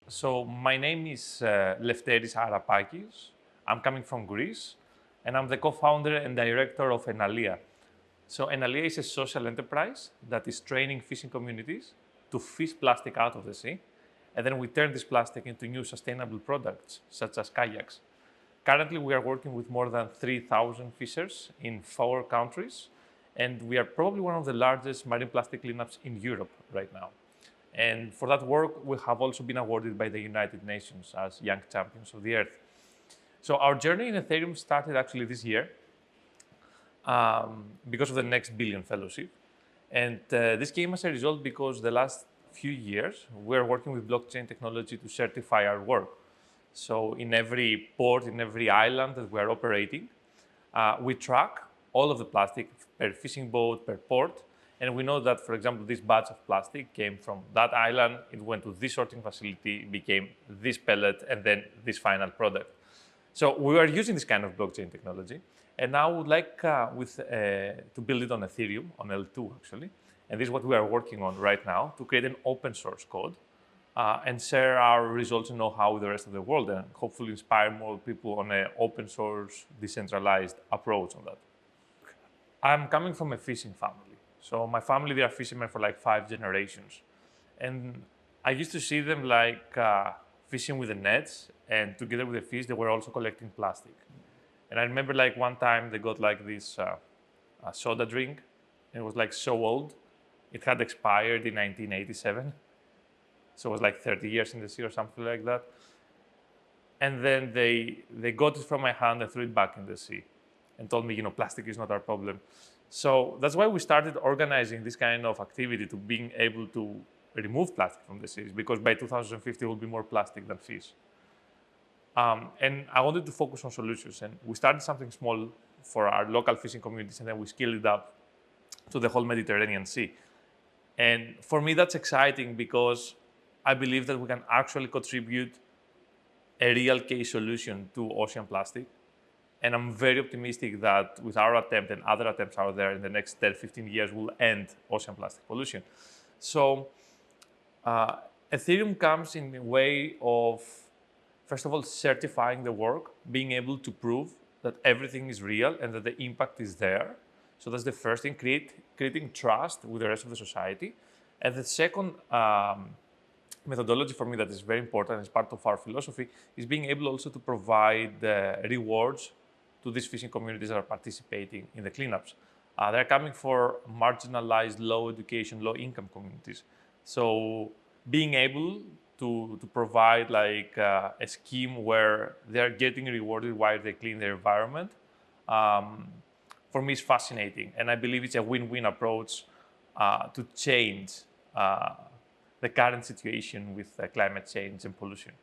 So my name is Lefteris Arapakis. I'm coming from Greece, and I'm the co-founder and director of Enaleia. So Enaleia is a social enterprise that is training fishing communities to fish plastic out of the sea, and then we turn this plastic into new sustainable products, such as kayaks. Currently, we are working with more than 3,000 fishers in 4 countries, and we are probably one of the largest marine plastic cleanups in Europe right now. And for that work, we have also been awarded by the United Nations as Young Champions of the Earth. So our journey in Ethereum started actually this year because of the Next Billion Fellowship. And this came as a result because the last few years, we're working with blockchain technology to certify our work. So in every port, in every island that we're operating, we track all of the plastic per fishing boat, per port, and we know that, for example, this batch of plastic came from that island, it went to this sorting facility, became this pellet, and then this final product. So we are using this kind of blockchain technology, and now I would like to build it on Ethereum, on L2 actually, and this is what we are working on right now, to create an open source code and share our results and know-how with the rest of the world, and hopefully inspire more people on an open source, decentralized approach on that. I'm coming from a fishing family. So my family, they are fishermen for like 5 generations. And I used to see them like fishing with the nets, and together with the fish, they were also collecting plastic. And I remember like one time they got like this soda drink, and it was like so old. It had expired in 1987. So it was like 30 years in the sea or something like that. And then they got it from my hand and threw it back in the sea and told me, plastic is not our problem. So that's why we started organizing this kind of activity to being able to remove plastic from the seas, because by 2050 there will be more plastic than fish. And I wanted to focus on solutions, and we started something small for our local fishing communities, and then we scaled it up to the whole Mediterranean Sea. And for me, that's exciting because I believe that we can actually contribute a real case solution to ocean plastic. And I'm very optimistic that with our attempt and other attempts out there in the next 10, 15 years, we'll end ocean plastic pollution. So Ethereum comes in a way of, first of all, certifying the work, being able to prove that everything is real and that the impact is there. So that's the first thing, creating trust with the rest of the society. And the second methodology for me that is very important as part of our philosophy is being able also to provide rewards to these fishing communities that are participating in the cleanups. They're coming for marginalized, low education, low income communities. So being able to provide like a scheme where they're getting rewarded while they clean their environment, for me is fascinating. And I believe it's a win-win approach to change the current situation with climate change and pollution.